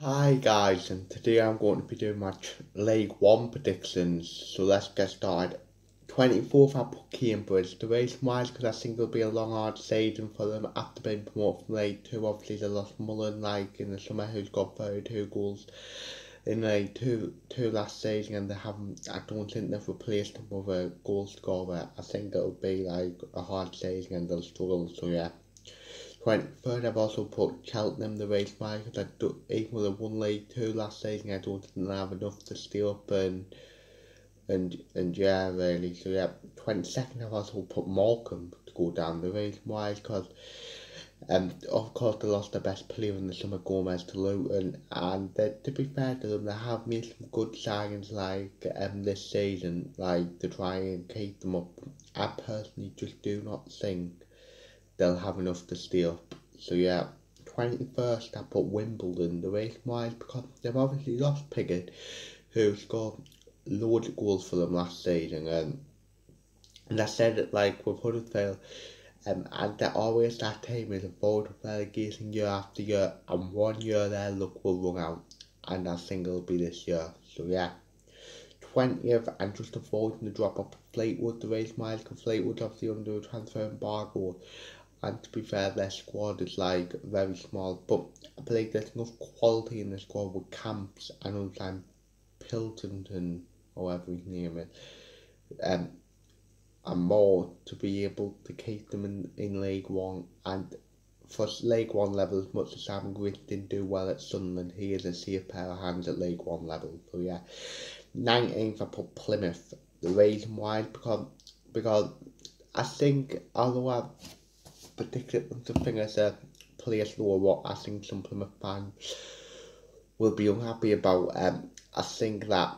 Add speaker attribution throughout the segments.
Speaker 1: Hi guys, and today I'm going to be doing my League One predictions. So let's get started. 24th, I put Cambridge. The reason why is because I think it'll be a long, hard season for them after being promoted from League Two. Obviously, they lost Mullen in the summer, who's got 32 goals in League Two last season, and they haven't. I don't think they've replaced him with a goal scorer. I think it'll be like a hard season, and they'll struggle. So yeah. 23rd, I've also put Cheltenham, the race market. Even with a one League Two last season, I don't think they have enough to stay up and yeah, really. So yeah, 22nd, I've also put Morecambe to go down the race why because of course they lost their best player in the summer, Gomez, to Luton, and to be fair to them, they have made some good signings like this season, like to try and keep them up. I personally just do not think they'll have enough to stay up. So yeah, 21st I put Wimbledon, the race wise, because they've obviously lost Piggott, who scored loads of goals for them last season, and I said it like with Huddersfield, and they're always that team is avoid relegation year after year, and 1 year their luck will run out, and I think it'll be this year. So yeah. 20th, and just avoiding the drop off Fleetwood, the race miles, because Fleetwood's obviously under a transfer embargo, and to be fair, their squad is like very small, but I believe there's enough quality in the squad with Camps and also Pilkington, or whatever his name is, um, and more to be able to keep them in League One. And for League One level, as much as Sam Grit didn't do well at Sunderland, he is a safe pair of hands at League One level. So yeah, 19th I put Plymouth. The reason why because I think although I predicted them to finish a place lower, what I think some Plymouth fans will be unhappy about. I think that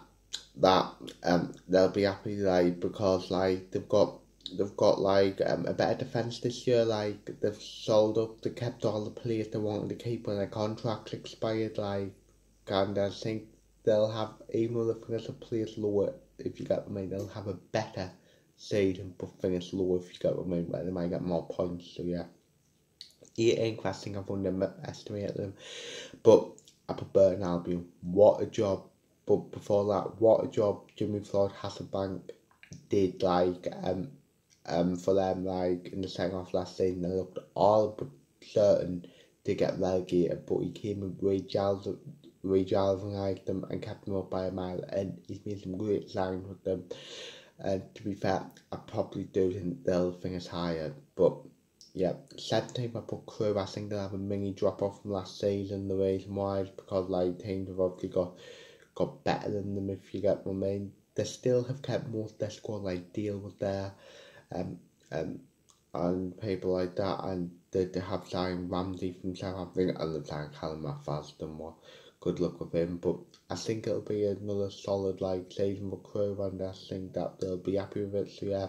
Speaker 1: they'll be happy like because like they've got like a better defence this year. Like they've sold up, they kept all the players they wanted to keep when their contracts expired. Like, and I think they'll have, even though they finish a place lower, if you get what I mean, they'll have a better season but finish lower, if you get what I mean, where they might get more points. So yeah, 18th, I think I've underestimated them, but I put Burton Albion. What a job! But before that, what a job Jimmy Floyd Hasselbank did, like for them, like in the second half last season. They looked all but certain to get relegated, but he came and re-galvanised them and kept them up by a mile, and he's made some great signings with them. And to be fair, I probably do think they'll finish higher, but yeah, 17th I put Crewe. I think they'll have a mini drop off from last season. The reason why is because like teams have obviously got better than them, if you get what I mean. They still have kept most of their squad, like Deal was there, um, um, and people like that, and they have signed Ramsey from Southampton, and they've signed Callum Mathaston. More good luck with him, but I think it'll be another solid like season for Crewe, and I think that they'll be happy with it. So yeah,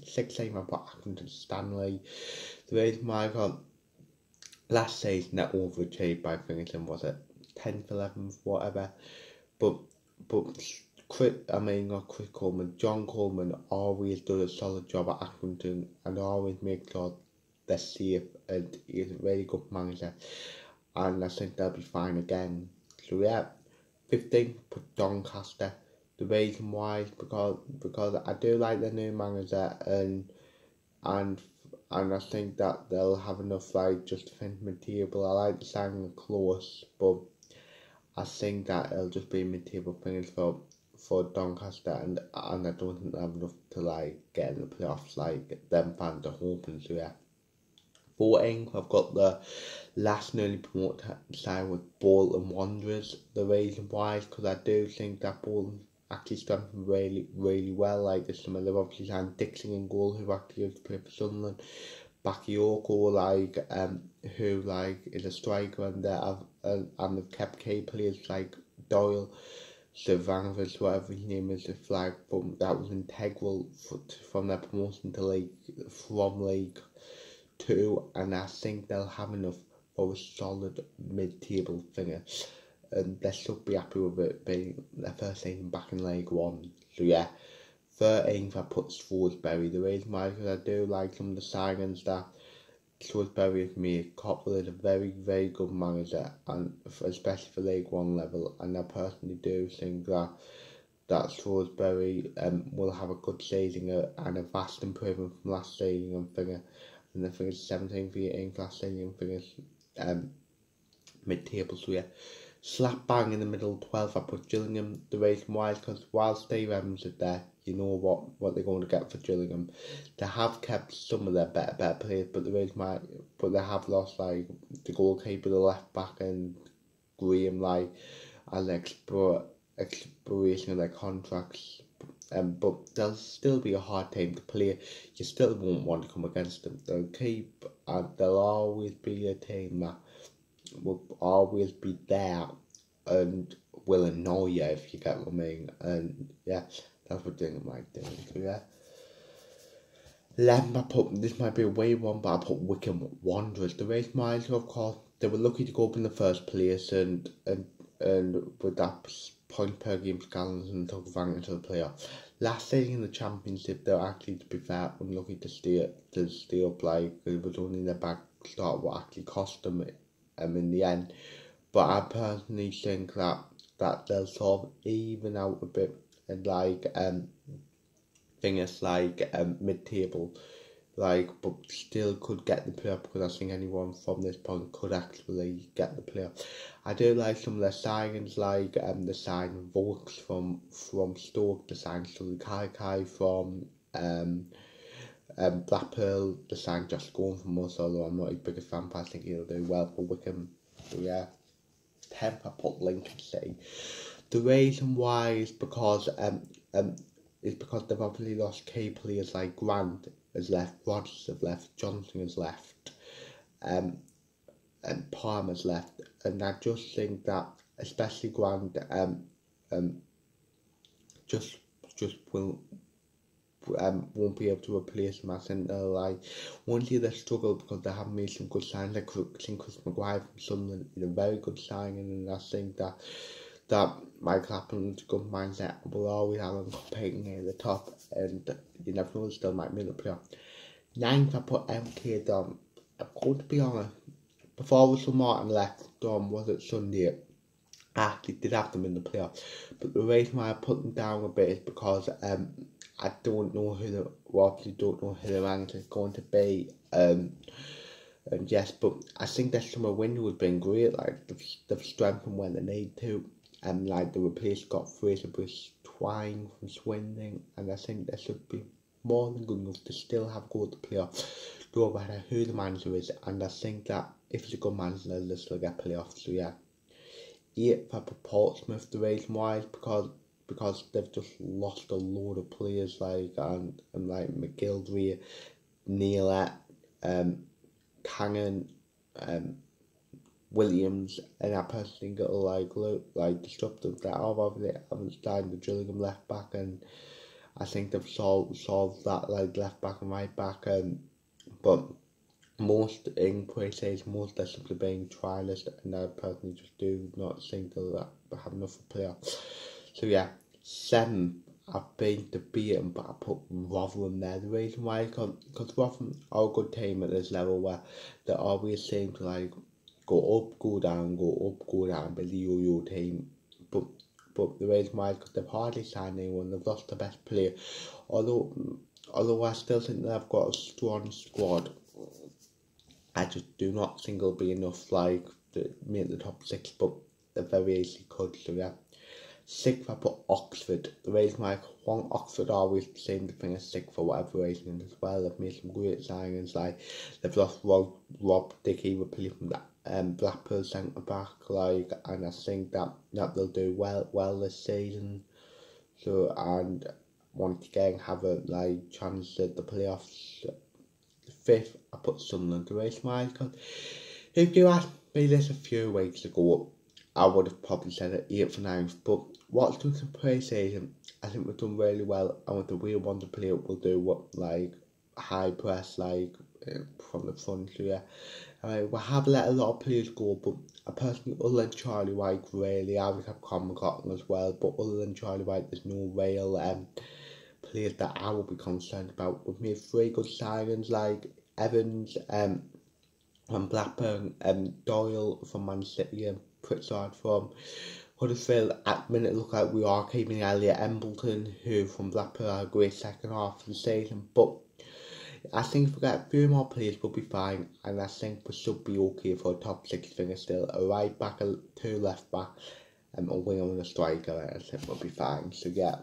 Speaker 1: 16th I put Accrington Stanley. The reason why I got last season that overachieved by finishing, was it 10th, 11th, whatever, but not Chris Coleman, John Coleman always does a solid job at Accrington and always makes sure they're safe, and he's a really good manager, and I think they'll be fine again. So yeah, 15th put Doncaster. The reason why is because I do like the new manager, and and I think that they'll have enough like just to finish mid-table. I like the signing close, but I think that it'll just be mid-table finish for Doncaster, and I don't think they have enough to like get in the playoffs like them fans are hoping. So yeah, 14th I've got the last newly promoted side with Bolton Wanderers. The reason why is because I do think that Bolton actually strengthened really well. Like this summer, they've obviously signed Dixon in goal, who actually used to play for Sunderland. Bakayoko, who like is a striker, and they've kept key players like Doyle, Savanovic, whatever his name is, the flag, but that was integral from their promotion to League Two, and I think they'll have enough for a solid mid-table finish, and they should be happy with it being their first season back in League One. So yeah, 13th I put Shrewsbury. The reason why is because I do like some of the signings that Shrewsbury has made. Coppell is a very, very good manager, and especially for League One level. And I personally do think that Shrewsbury will have a good season and a vast improvement from last season. And I think it's 17 for 18 last season. I think it's mid-table. So yeah, slap bang in the middle, 12. I put Gillingham. The reason why is because while Steve Evans is there, you know what they're going to get for Gillingham. They have kept some of their better players, but the reason why, but they have lost like the goalkeeper, the left back, and Graham, like as expiration of their contracts. But they'll still be a hard team to play. You still won't want to come against them. They'll always be a team that will always be there and will annoy you, if you get what I mean. And yeah, that's what Gillingham might do. So yeah. 11, this might be a way one, but I put Wycombe Wanderers. The race miles, of course, they were lucky to go up in the first place, and with that point per game scans and took advantage of the playoff. Last season in the Championship, they were actually, to be fair, unlucky to stay up, like it was only their back start what actually cost them in the end. But I personally think that they'll sort of even out a bit, and like things like mid-table, like, but still could get the playoff, because I think anyone from this point could actually get the playoff. I do like some of their signings, like the sign of Vokes from Stoke, the sign Sully Kai from Blackpool, the sign Josh Gordon from us, although I'm not his biggest fan, but I think he'll do well for Wycombe. So yeah, 10th I put Lincoln City. The reason why is because they've obviously lost key players like Grant has left, Rodgers has left, Johnson has left, and Palmer's left, and I just think that especially Grant just won't be able to replace him. I think they'll once they struggle because they have made some good signs, like Chris Maguire from Sunderland is a very good signing, and I think that Mike Clapham's good mindset will always have him competing at the top, and you never know, still might make the playoff. 9th, I put MK Dom. I'm going to be honest, before Russell Martin left, Dom was it Sunday, I actually did have them in the playoff, but the reason why I put them down a bit is because I don't know who the manager is going to be, and yes, but I think their summer window has been great, like they've strengthened when they need to. Like the replace got Fraser Bruce Twine from Swindon, and I think they should be more than good enough to still have go to the playoff, no matter who the manager is, and I think that if it's a good manager, they'll still get playoffs. So yeah. 8th, I put Portsmouth. The reason why is because they've just lost a load of players like like McGillivray, Neil, Cannon, Williams, and I personally think it'll like disrupt them. That obviously haven't started the Gillingham left back, and I think they've solved that, like left back and right back, but most in pre-season, most are simply being trialist, and I personally just do not think they'll have enough for playoffs. So yeah, 7th, I've been debating, but I put Rotherham there. The reason why is because Rotherham are a good team at this level where they always seem to like go up, go down, be the yo-yo team. But the reason why is because they've hardly signed anyone, they've lost the best player. Although I still think they've got a strong squad, I just do not think it'll be enough like to make the top 6, but they very easily could. So yeah. 6th, I put Oxford. The reason why Oxford always seem to finish 6th for whatever reason as well. They've made some great signings, like they've lost Rob Dickey, replacing that Blackpool centre back, like, and I think that they'll do well this season. So, and once again have a chance at the playoffs. 5th, I put Sunderland. The reason why is because if you asked me this a few weeks ago, I would have probably said it 8th or 9th, but what's done some pre-season, I think we've done really well, and with the way we want to play it, we'll do what, high press, from the front. So yeah, we have let a lot of players go, but I personally, other than Charlie White, really, I would have Conor McLaughlin as well, but other than Charlie White, there's no real players that I will be concerned about. We've made 3 good signings, like Evans, from Blackburn, Doyle from Man City, and Pritchard from Huddersfield. At the minute, look like we are keeping Elliot Embleton, who from Blackburn had a great second half of the season. But I think if we get a few more players, we'll be fine, and I think we should be okay for a top 6 finish still. A right back, a 2 left back, a winger and a striker, and I think we'll be fine. So yeah,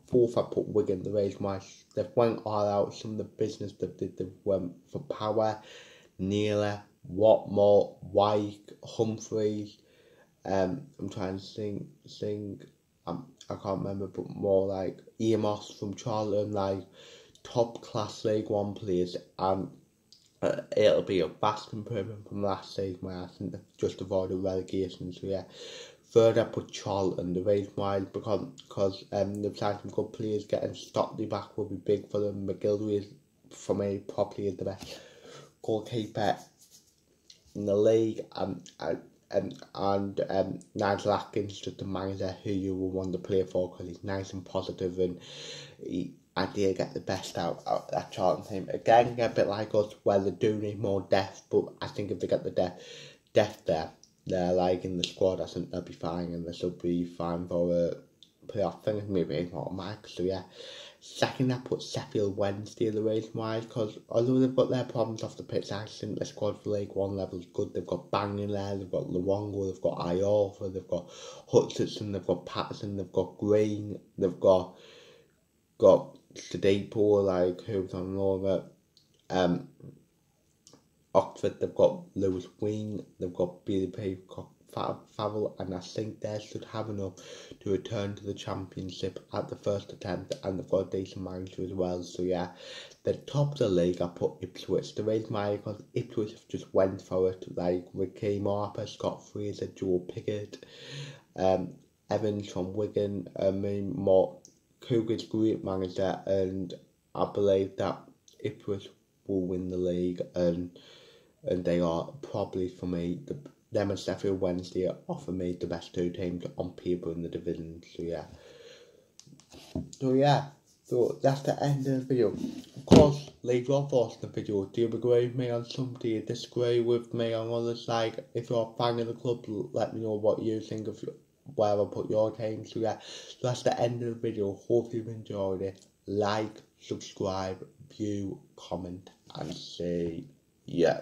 Speaker 1: fourth I put Wigan. The reason why they've went all out, some of the business they've went for Power, Neela, Watmore, White, Humphreys. I'm trying to think. I can't remember, but more like Amos from Charlton, like top class League One players, and it'll be a vast improvement from last season where I think they've just avoided relegation. So yeah, third I put Charlton. The reason why is because they've signed some good players. Getting Stockley back will be big for them. McGilvery is, for me, probably the best goalkeeper in the league, and Nigel Atkins, just a manager who you will want to play for because he's nice and positive, and he ideally get the best out of that Charlton team. Again, a bit like us, where they do need more depth, but I think if they get the depth there, they're like in the squad, I think they'll be fine, and they should be fine for a playoff thing, maybe not Max. So yeah, second I put Sheffield Wednesday. The reason why is because although they've got their problems off the pitch, I think the squad for League One level is good. They've got Bang in there, they've got Luongo, they've got Iorfa, they've got Hutchinson, they've got Patterson, they've got Green, they've got Sadipo, like who's on loan at Oxford. They've got Lewis Wing, they've got BDP, Favell, and I think they should have enough to return to the Championship at the first attempt, and they've got a decent manager as well. So yeah, the top of the league I put Ipswich. The reason why, because Ipswich just went for it, like Ricky Marper, Scott Fraser, Joe Pickett, Evans from Wigan. Cougar's great manager, and I believe that Ipswich will win the league, and they are probably, for me, them and Sheffield Wednesday are for me the best two teams on paper in the division. So that's the end of the video. Of course, leave your thoughts in the video. Do you agree with me on some? Do you disagree with me on others? Like, if you're a fan of the club, let me know what you think of where I put your team. So yeah, so that's the end of the video. Hope you've enjoyed it. Like, subscribe, view, comment, and see ya.